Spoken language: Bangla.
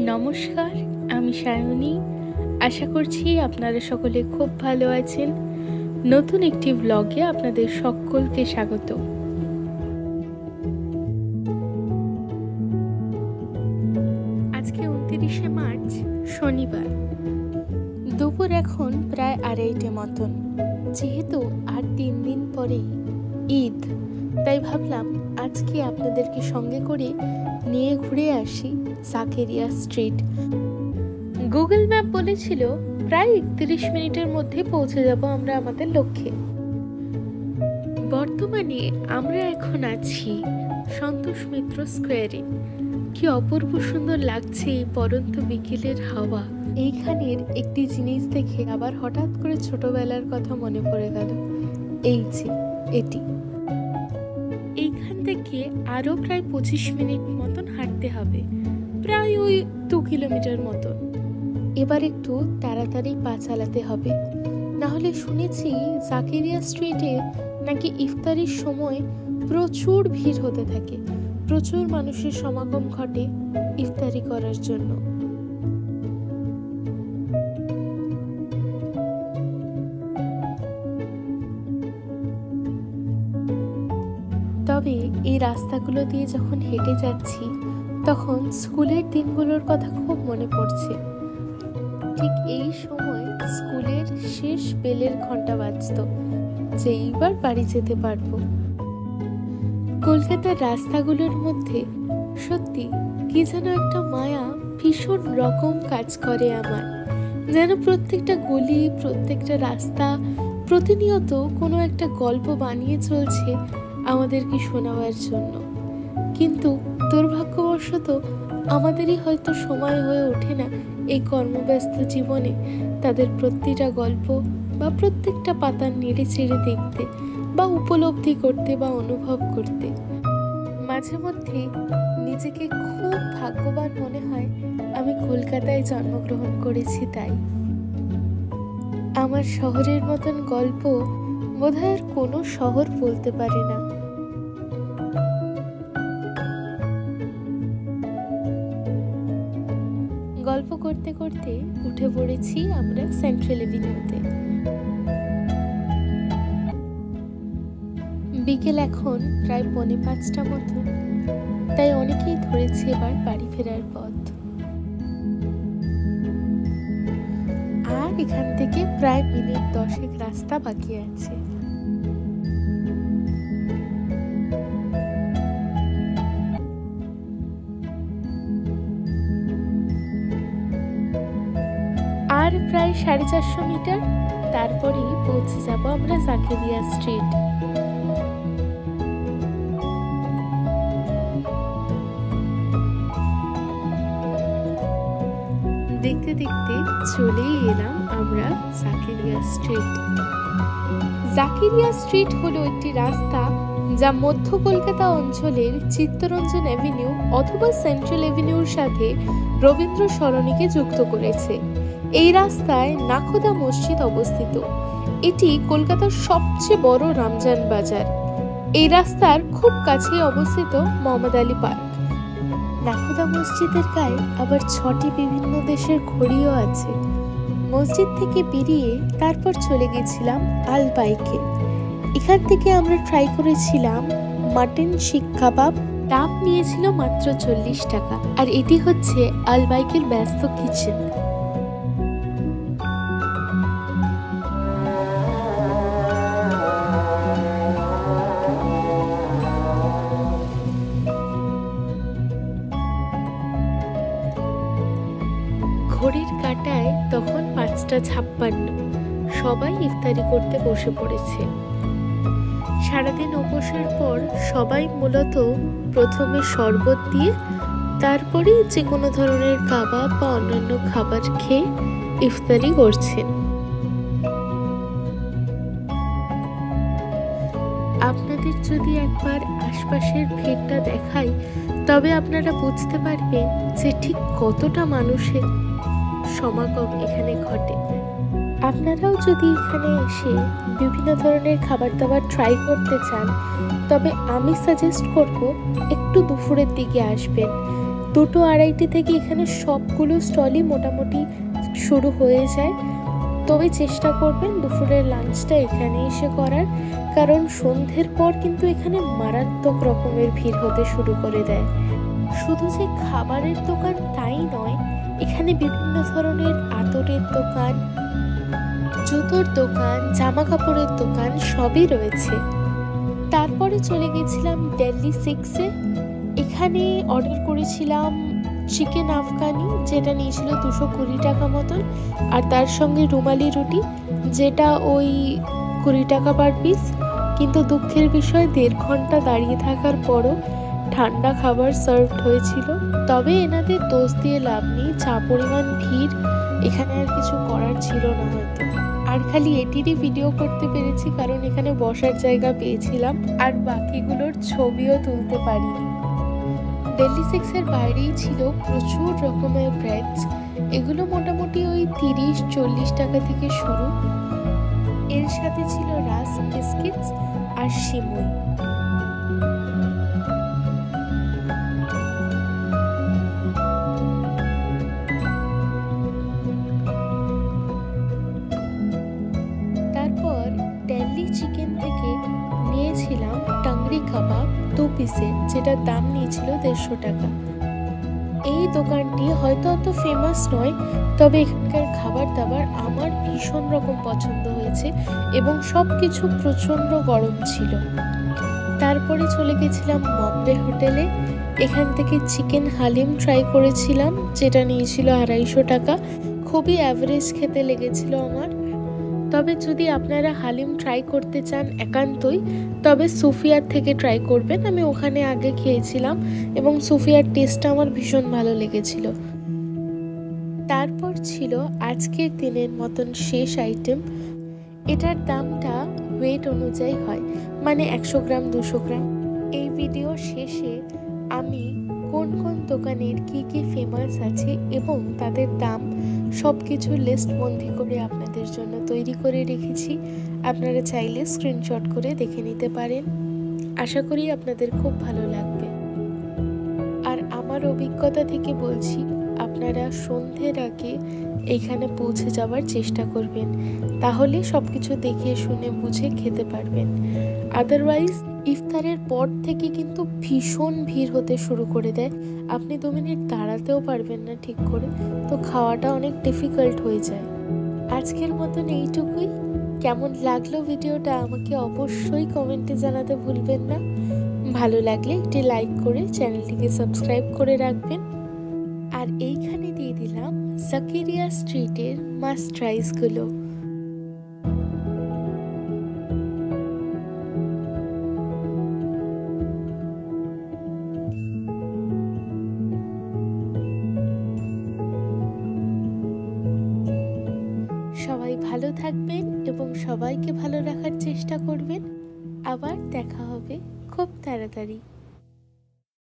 নমস্কার, আমি সায়নী। আশা করছি আপনারা সকলে খুব ভালো আছেন। নতুন একটি ব্লগে আপনাদের সকলকে স্বাগত। আজকে 29শে মার্চ, শনিবার। দুপুর এখন প্রায় 2:30 মতন। যেহেতু আর 3 দিন পরেই ঈদ, তাই ভাবলাম আজকে আপনাদেরকে সঙ্গে করে নিয়ে ঘুরে আসি জাকেরিয়া স্ট্রিট। গুগল ম্যাপ বলেছিল প্রায় 31 মিনিটের মধ্যে পৌঁছে যাব আমরা আমাদের লক্ষ্যে। বর্তমানে আমরা এখন আছি সন্তোষ মিত্র স্কোয়ারে। কি অপূর্ব সুন্দর লাগছে এই পরন্ত বিকেলের হাওয়া। এইখানের একটি জিনিস দেখে আবার হঠাৎ করে ছোটবেলার কথা মনে পড়ে গেল। এই যে এটি, এইখান থেকে আরো প্রায় 25 মিনিট মতন হাঁটতে হবে, প্রায় ওই 2 কিলোমিটার মতন। এবার একটু তাড়াতাড়ি পা চালাতে হবে, নাহলে শুনেছি জাকেরিয়া স্ট্রিটে নাকি ইফতারির সময় প্রচুর ভিড় হতে থাকে, প্রচুর মানুষের সমাগম ঘটে ইফতারি করার জন্য। তবে এই রাস্তাগুলো দিয়ে যখন হেঁটে যাচ্ছি তখন স্কুলের দিনগুলোর কথা খুব মনে পড়ছে। ঠিক এই সময় স্কুলের শেষ বেলের ঘন্টা বাজতো যে এইবার বাড়ি যেতে পারবো। কলকাতার রাস্তাগুলোর মধ্যে সত্যি কি যেন একটা মায়া ভীষণ রকম কাজ করে আমার। যেন প্রত্যেকটা গলি, প্রত্যেকটা রাস্তা প্রতিনিয়ত কোনো একটা গল্প বানিয়ে চলছে আমাদেরকে শোনাবার জন্য। কিন্তু দুর্ভাগ্যবশত আমাদেরই হয়তো সময় হয়ে ওঠে না এই কর্মব্যস্ত জীবনে তাদের প্রতিটা গল্প বা প্রত্যেকটা পাতার নেড়ে চেড়ে দেখতে বা উপলব্ধি করতে বা অনুভব করতে। মাঝে মধ্যে নিজেকে খুব ভাগ্যবান মনে হয় আমি কলকাতায় জন্মগ্রহণ করেছি। তাই আমার শহরের মতন গল্প বোধহয় আর কোনো শহর বলতে পারে না। গল্প করতে করতে উঠে পড়েছি আমরা সেন্ট্রাল এভিনিউতে। বিকেল এখন প্রায় 4:45 মতো, তাই অনেকেই ধরেছে এবার বাড়ি ফেরার পথ। আর এখান থেকে প্রায় মিনিট 10 রাস্তা বাকি আছে। আর প্রায় 450 মিটার, তারপরেই পৌঁছে যাব আমরা জাকেরিয়া স্ট্রিট। দেখতে দেখতে চলেই এলাম আমরা জাকেরিয়া স্ট্রিট। জাকেরিয়া স্ট্রিট হলো একটি রাস্তা যা মধ্য কলকাতা অঞ্চলের চিত্তরঞ্জন অ্যাভিনিউ অথবা সেন্ট্রাল অ্যাভিনিউর সাথে রবীন্দ্র সরণিকে যুক্ত করেছে। এই রাস্তায় নাখোদা মসজিদ অবস্থিত। এটি কলকাতার সবচেয়ে বড় রমজান বাজার। এই রাস্তার খুব কাছেই অবস্থিত মোহাম্মদ আলী পার্ক। নাখোদা মসজিদের গায়ে আবার 6টি বিভিন্ন দেশের ঘড়িও আছে। মসজিদ থেকে বেরিয়ে তারপর চলে গেছিলাম আলবাইকে। এখান থেকে আমরা ট্রাই করেছিলাম মাটন শিক কাবাব। দাম নিয়েছিল মাত্র 40 টাকা। আর এটি হচ্ছে আলবাইকের ব্যস্ত কিচেন। ঘড়ির কাঁটায় তখন 5:56। সবাই ইফতারি করতে বসে পড়েছে। সারাদিন উপোসের পর সবাই মূলত প্রথমে শরবত দিয়ে তারপরে যে কোনো ধরনের কাবাব বা অন্যান্য খাবার খেয়ে ইফতারি করছেন। আপনাদের যদি একবার আশপাশের ভিড়টা দেখাই তবে আপনারা বুঝতে পারবেন যে ঠিক কতটা মানুষের সমাগম এখানে ঘটে। আপনারাও যদি এখানে এসে বিভিন্ন ধরনের খাবার দাবার ট্রাই করতে চান তবে আমি সাজেস্ট করব একটু দুপুরের দিকে আসবেন। 2টো 2:30 থেকে এখানে সবগুলো স্টলই মোটামুটি শুরু হয়ে যায়। তবে চেষ্টা করবেন দুপুরের লাঞ্চটা এখানে এসে করার, কারণ সন্ধ্যের পর কিন্তু এখানে মারাত্মক রকমের ভিড় হতে শুরু করে দেয়। শুধু যে খাবারের দোকান তাই নয়, এখানে বিভিন্ন ধরনের আতরের দোকান, জুতোর দোকান, জামা কাপড়ের দোকান সবই রয়েছে। তারপরে চলে গেছিলাম দিল্লি 6-এ। এখানে অর্ডার করেছিলাম চিকেন আফগানি, যেটা নিয়েছিল 220 টাকা মতন, আর তার সঙ্গে রুমালি রুটি, যেটা ওই 20 টাকা পার পিস। কিন্তু দুঃখের বিষয় 1.5 ঘন্টা দাঁড়িয়ে থাকার পরও ঠান্ডা খাবার সার্ভ হয়েছিল। তবে এনাদের দোষ দিয়ে লাভ নেই, যা পরিমাণ ভিড়, এখানে আর কিছু করার ছিল না হয়তো। আর খালি এটিরই ভিডিও করতে পেরেছি কারণ এখানে বসার জায়গা পেয়েছিলাম, আর বাকিগুলোর ছবিও তুলতে পারিনি। দিল্লি 6-এর বাইরেই ছিল প্রচুর রকমের ব্রেডস। এগুলো মোটামুটি ওই 30-40 টাকা থেকে শুরু। এর সাথে ছিল রাস্ক বিস্কিটস আর সিমুই। তারপর দিল্লি চিকেন থেকে নিয়েছিলাম টাংরি কাবাব 2 পিসের, যেটার দাম নিয়েছিল 150 টাকা। এই দোকানটি হয়তো অত ফেমাস নয়, তবে এখানকার খাবার দাবার আমার ভীষণ রকম পছন্দ হয়েছে এবং সব কিছু প্রচণ্ড গরম ছিল। তারপরে চলে গেছিলাম বম্বে হোটেলে। এখান থেকে চিকেন হালিম ট্রাই করেছিলাম, যেটা নিয়েছিল 250 টাকা। খুবই অ্যাভারেজ খেতে লেগেছিল আমার। তবে যদি আপনারা হালিম ট্রাই করতে চান একান্তই, তবে সুফিয়ার থেকে ট্রাই করবেন। আমি ওখানে আগে খেয়েছিলাম এবং সুফিয়ার টেস্টটা আমার ভীষণ ভালো লেগেছিল। তারপর ছিল আজকের দিনের মতন শেষ আইটেম। এটার দামটা ওয়েট অনুযায়ী হয়, মানে 100 গ্রাম 200 গ্রাম। এই ভিডিও শেষে আমি কোন কোন দোকানের কি কি ফেমাস আছে এবং তাদের দাম সব কিছু লিস্ট বন্দি করে আপনাদের জন্য তৈরি করে রেখেছি। আপনারা চাইলে স্ক্রিনশট করে দেখে নিতে পারেন। আশা করি আপনাদের খুব ভালো লাগবে। আর আমার অভিজ্ঞতা থেকে বলছি, আপনারা সন্ধ্যের আগে এইখানে পৌঁছে যাওয়ার চেষ্টা করবেন, তাহলে সব কিছু দেখে শুনে বুঝে খেতে পারবেন। আদারওয়াইজ ইফতারের পর থেকে কিন্তু ভীষণ ভিড় হতে শুরু করে দেয়। আপনি 2 মিনিট দাঁড়াতেও পারবেন না ঠিক করে, তো খাওয়াটা অনেক ডিফিকাল্ট হয়ে যায়। আজকের মতন এইটুকুই। কেমন লাগলো ভিডিওটা আমাকে অবশ্যই কমেন্টে জানাতে ভুলবেন না। ভালো লাগলে একটি লাইক করে চ্যানেলটিকে সাবস্ক্রাইব করে রাখবেন। আর এইখানে দিয়ে দিলাম জাকিরিয়া স্ট্রিটের মাস্ট ট্রাইসগুলো। সবাই ভালো থাকবেন এবং সবাইকে ভালো রাখার চেষ্টা করবেন। আবার দেখা হবে খুব তাড়াতাড়ি।